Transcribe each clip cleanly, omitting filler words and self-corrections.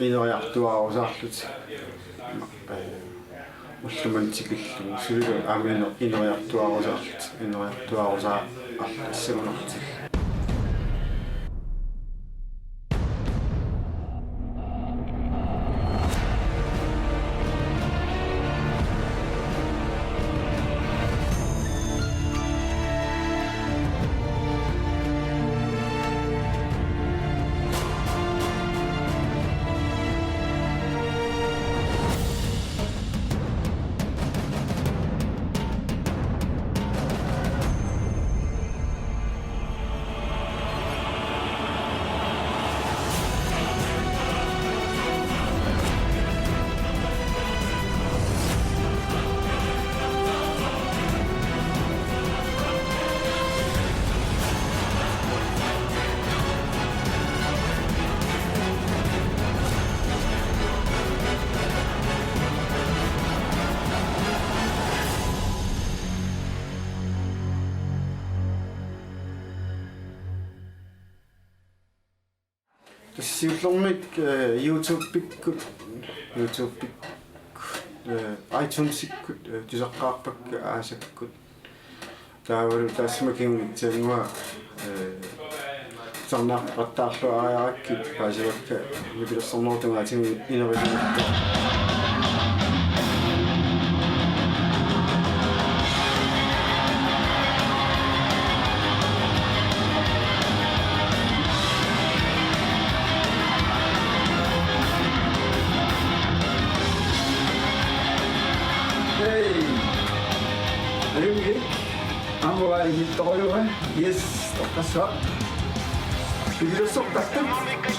инериартуаарусаарлут уллумантикиллу сулугу аамино инериартуаарусаарлут инериартуарусаа ассагунарти Tassiullormik YouTube-pikkut iTunes-ikkut tusaqqaarpakka aasakkut taavalu taassamakigunitsaanua sarnaaqattaarlu ariarakkit paasivakka mipilersornortungaatigu inerisunikka Yes, toqassuaq pigilersortartut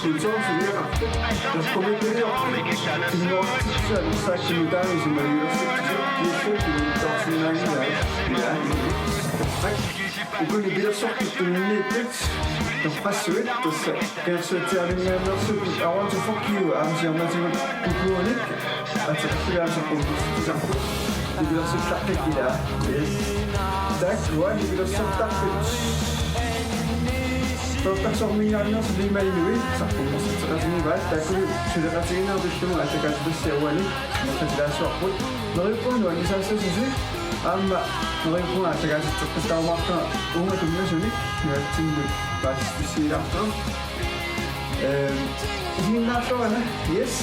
sulsorsuliaqartut tasqumikiliortut innuartitsaalussaakkimutaami sumaliulersortisut kiissuut ukuni pilersortuttunniipput taqqassuit tassa qersuatiarlingaannersut I want to fuck you aamsiarnatigut kukuunik ataqqilaasaqqutisarput pigilersortartakila yes tak one pigilersortarput Tortasormingaannersu limainui sarpummersateqasinivaat taakulu suleqatiginerpilluma atakaatassiauani mertasilaassuarput neriuppuunu anisaassasusi aamma neriuppunga atakaasitteqqistaumaartuna unga tummasunik nuatsingut paassissiilarturu isiginnaartorana yes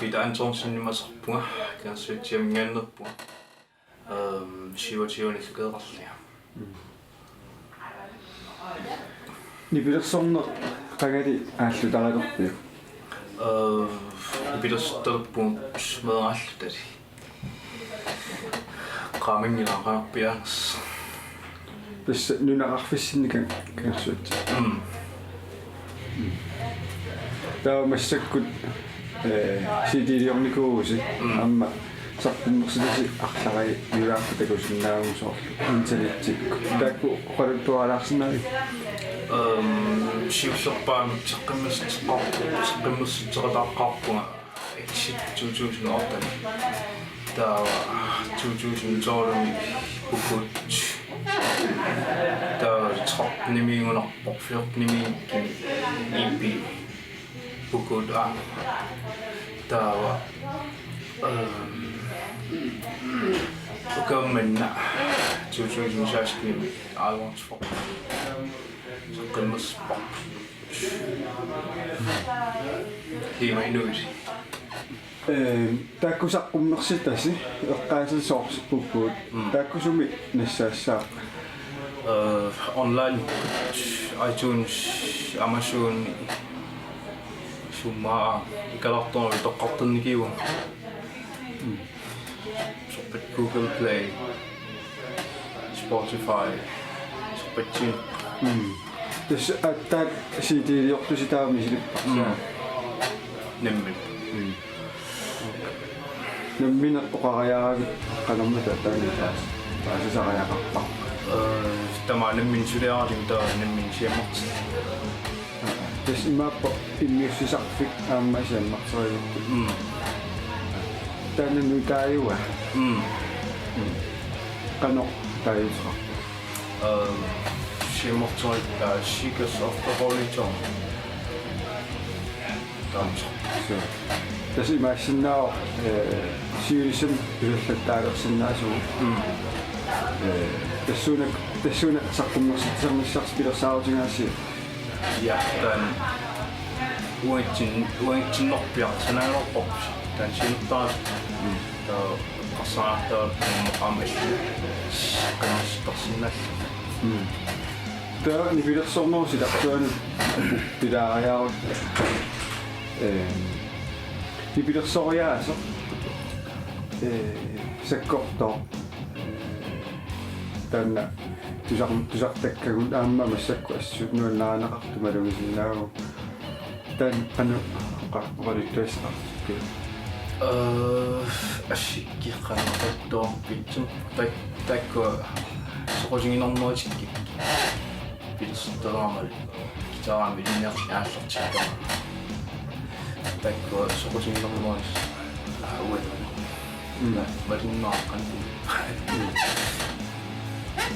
Peter Antonsen nimasarpunga kaassuutiamngaannerpunga siuatiunikkeerarlia nipilersorner qangali aallutaralerpiu nipilersortarpun meerallutali qaamingilaqarpiaaners pissa nunaqarfissinnika kaassuut massakut sidiliornikuusi amma sarpummersilasi арлаrai юаартакусиннаагусоор интеллектикку таакку qaluttualaarsinari siullerpaamit seqqimmerteqqarpu seqqimmerteqqarpunga exit 2008 der var 2012 bukut der top nimi under opført nimi EP bukut der var men 2016 I want for så kan man spot hima inuit takku saqqummersitasi eqqaasassoorsippukkuut takkusumi nassaassаа online iTunes Amazon summa kalartoon toqqartannikiu soppet Google Play Spotify soppetsin tässä attaat siitiiliortusitaami silipparsaa nemmin namminertoqariaraagit qanermata taasisariaqarpa tämä nemmin sydeaatin taa nemmin siemmat tässä immaappa immiussisarfik aamma siammartoriukku taanannu taajua qano taajusra siemmartori sikas afterhollitor taamsa tässä imaassinnaao siulisum yullettaalersinnaasuu tassuunak saqqummersitsernissaars pilersaarutigaassi ja tämän uintsin noppiarsanaalerporpsi tämän sinuttaa qasaartaa muqaamil qanisstarsinnallu tää nipilersornersitartuanu pilaariaarut nipilersoriaasa sakkortor tanna tusartakkagun aamma massakku assut nuannaanaqartumalugisinnaagu tan qanu qaqqarittuassaqartukku ашикки qanartattuarpitsu takku soqosinginormuatikki pilsuttaraamal kitaraami linniarlaallortikka takku soqosinginormuas uat malinnaaqantu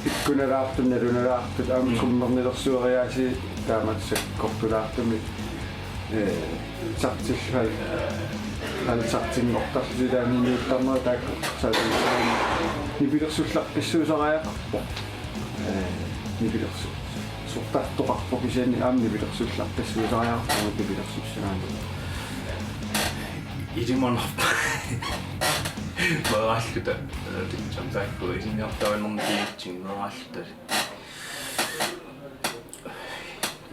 ikkunalaartunnalunalartut aamkummernilersuariaasi taamat sakkortulaartumi sartillal sartingortarsilaaninuuttarnera taakku saalisaani nipilersullaqqissuusariaqarpo nipilersu sortartoqarpokisiani nipilersullaqqissuusariaqarpo nipilersussunaani idimonarpa meraalluta tiksamtaakku isinniartaanerni kiitsingeraalluta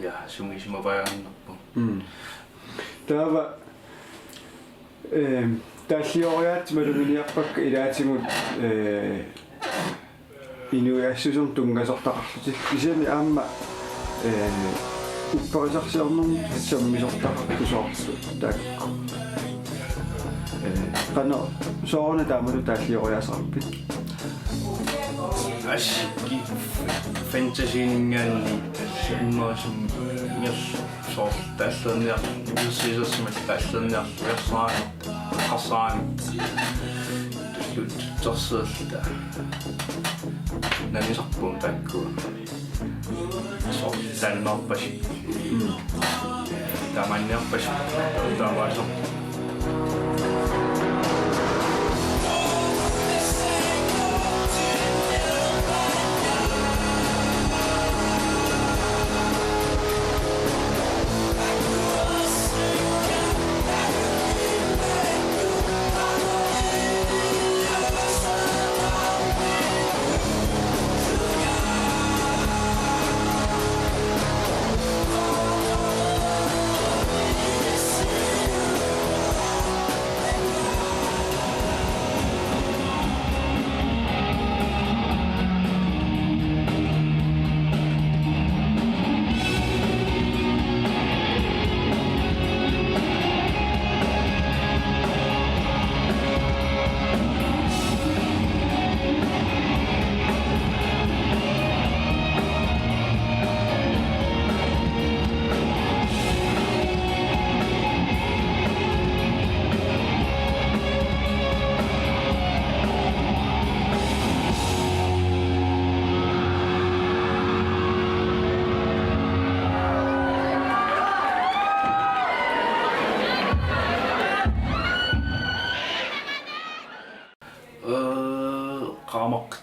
ja sumisumavaajarnerpu taava тааллиориаат малуминиарпакка илаатигут инуиассусерн тунгасортақарлутик исиани аама уппарисарсиарнэрмут саммисортақартусоорсу таакку qano soorna taamalu taаллиориасарпит ашки фэнтезиингаанни иммаасум нерс соор тааллерниар юсисерсимал тааллерниар ясраани qassaani tullut terseerluta nanisarpuun takkua soo tannerpasi tamanniarpasi taavaasor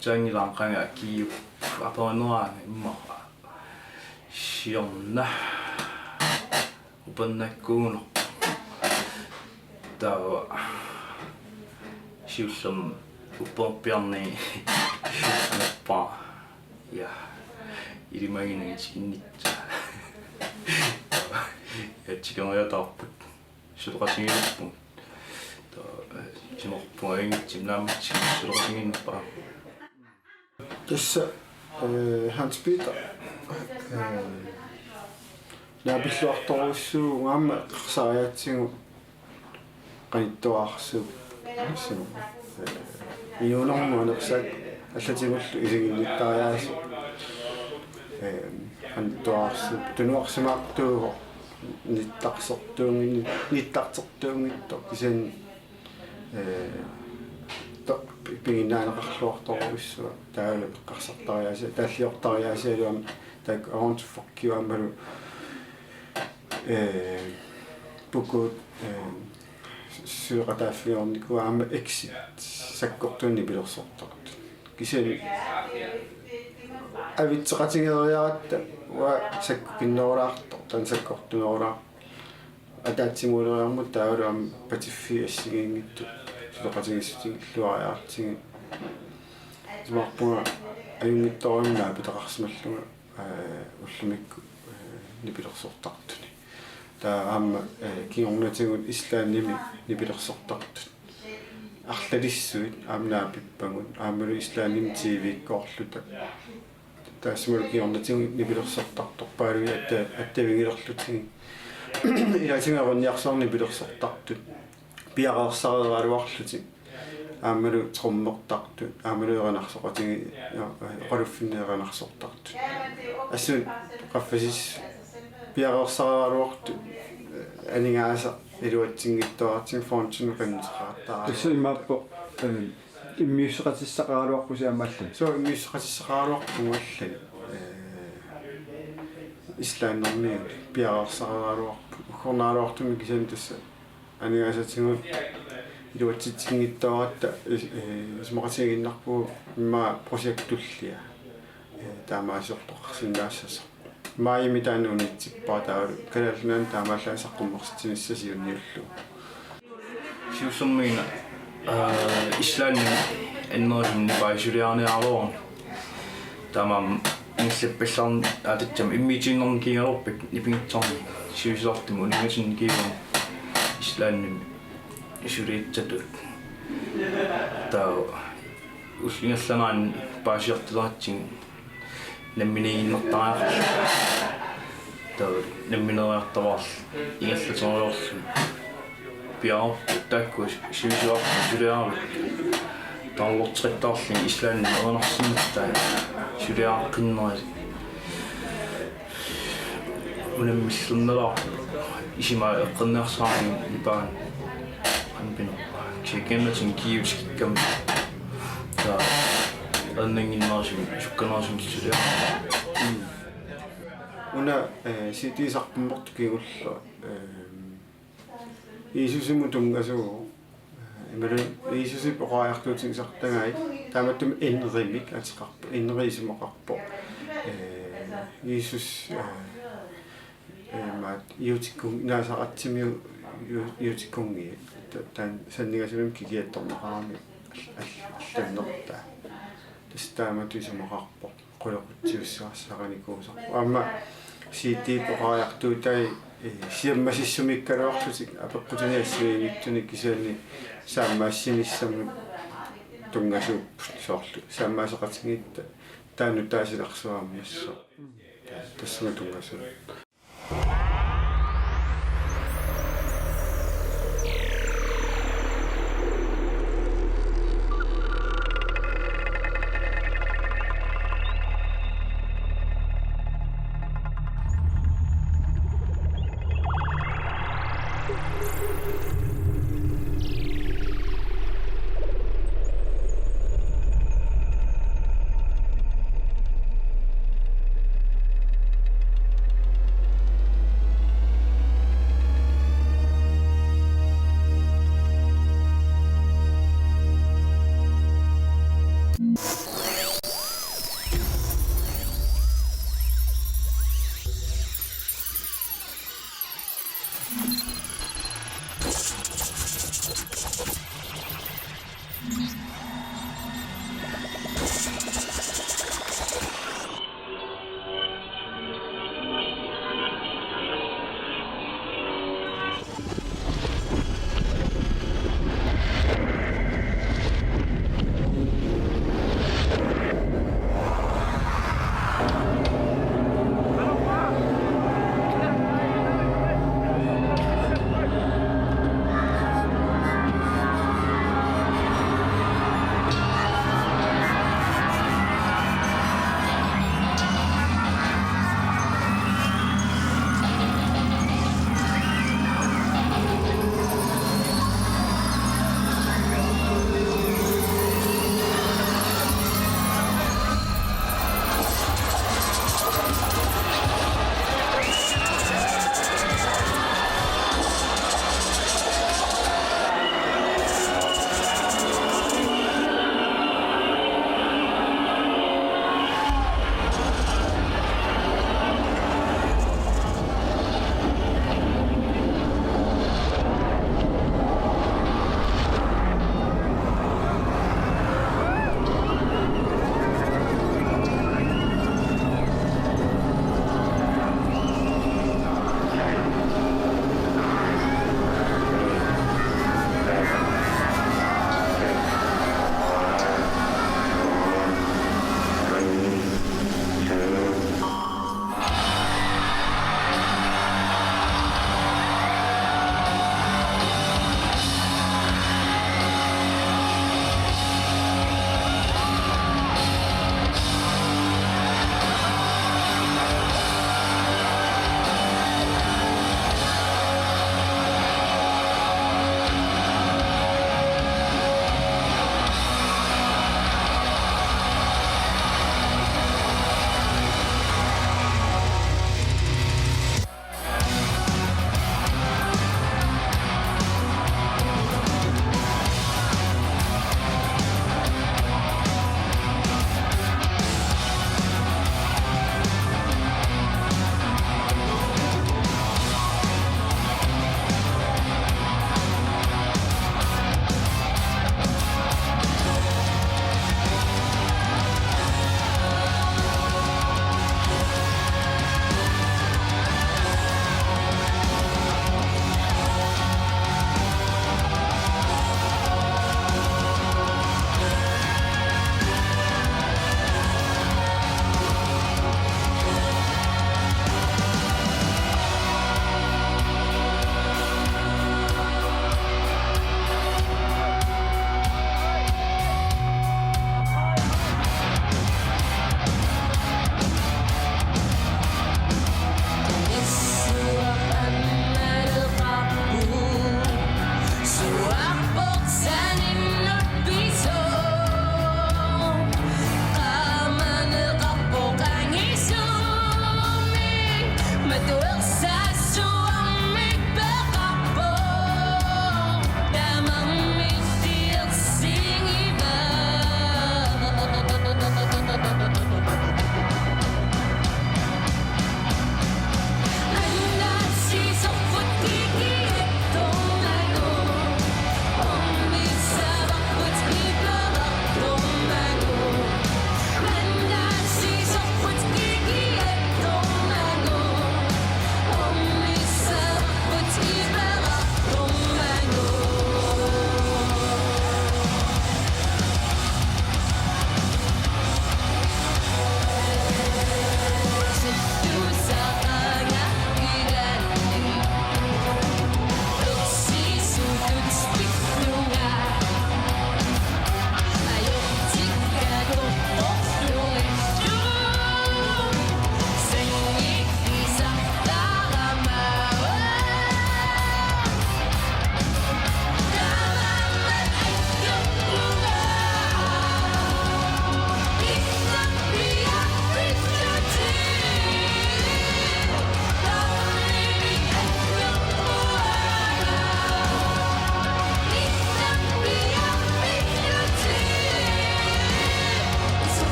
Jangilanqanga kiu apanuana imma sionna upannakkuuno tawa siussam uppopiarni nappa ja ilmainen sinnitsa ja tikamajataarput suloqasingiluppun simorpuaingitsimnaammitsi suloqasinginnappa Tässä Hans Peter naapilluartoruissuugu aamma qarsariatsigu qanittuarsu sinu iunormuanersaak аллатигуллу илигинниттариааси qanittuarsu tunuarsimaaqtuugo nittaqsortuungitto kisen пигиннаанеқарлуарторуиссуа таала эққарсартариаси тааллиортариаасиалуам таак аронтфоккиуаммалу пукут сюратааффиорникуаама exit саккортуунни пилерсортарт кисени авитсеқатигериаратта уа саккукиннерулаарто тан саккортунерулаа атаатсимуулериармут таалуам патиффи ассигингитту сулоқатигиссутингиллуариартиги имарпуга аюнгитторимнаа питеқарсималлуга уллумикку нипилерсортартуни таа аама киорнатигут ислаанними нипилерсортартут арлалиссуит аамнаа пиппагут аамалу ислаанними тивиккоорлута таасмал киорнатигут нипилерсортарторпаалуги аттавингилерлутиги илатингаронниарсорни пилерсортартут пиареерсарераалуарлути аамалу труммертарту аамалу еринарсоқатиги оқалуффиннееринарсортарту ассу қаффасис пиареерсарераалуарту анигааса илуатсингиттуартин фонтину каннисеқаартаа Tässä imappo immiusseqatissaqaaluarpusi ammallu. со иммиуссеқатиссақаалуартугаллали ислааннэрни пиареерсарераалуарпу укорнаалуартуми кисани тасса анигаасатсигу илуатситсингиттуаратта исмақатигиннарпу имма прожектуллиа таамаасиортоқарсинаассаса маими таануунитсиппаа таалу калаалнаан таамааллаасаққуммерситсиниссасиунниуллу сиусэрмигина ислаанни эннерисинни паисулиарниарлуарни тамам ниллаппалларн аататсам иммитииннерн кигалорпик нипингитсарни сиусилартиму унимасин киивам ислаанни исулиитсатут таа уллингалланаан паасиартилаатсин намминииннертариарла таа намминериартаваарл ингаллатериорлу пиаа таккус сиусиларпу сулиаару тааллортриттаарлин ислаанни ернарсиннаттаа сулиааққиннери унаммиллернелаа исима эққиннерсаарни ипаан анпино чекеннатин киивскиккам таа аннангиннаарсим сукканаарсим сулиаа уна ситисарпумморту кигулла иисусиму тунгасугу ималу иисуси поqaajартуутингсартагай тааматтум энеримик атеқарпу энерисимоқарпо иисус маат иутиккун наасаратсимиу иутиккунги таан саннигасимим кикиатторнеқарами алланнерта тастааматуисимоқарпо qulaquttiussaassaqanikkuusarpu аама сити поqaajартуутай сиаммасиссумиккалуарлутик апеққутиниассигингитсуни кисаани саамаассиниссаму тунгасууппут соорлу саамаасеқатингитта таану таасиларсуаамиассо тассуна тунгасу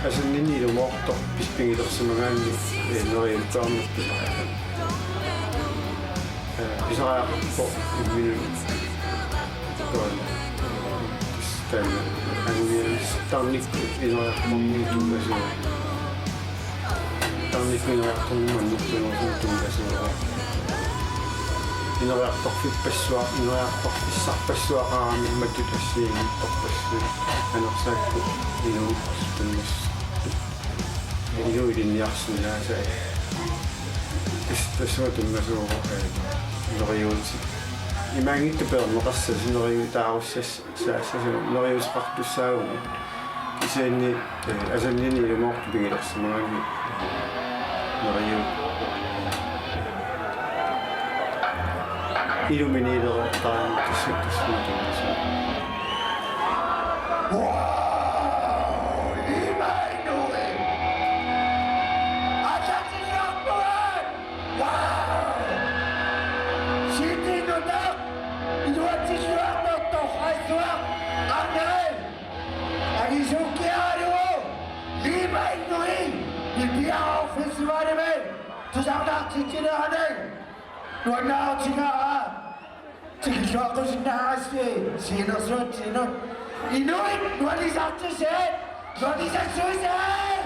асаннини илумоортор писпигилерсимагаанни нериутаамерпи писарааппо иммину тоон тан агуиас тарник инериарпорни тумасуа тарник инериарторнуманнуттунерсун тумасуа инериарторфиппассуа инериарторфиссарпассуақарами маттутассиингиппарпассу анерсаакку инууппарсутуннас илуилинниарсунааса тассуа тумасуа нериуути имаангиттупернеқарса синериутааруссас саассасу нериусеқартуссаагуни кисаанни асаннини илумоорту пигилерсимагаанни нериу illumineret Inuit, nu har de sagt til selv. Nu har de sagt til selv.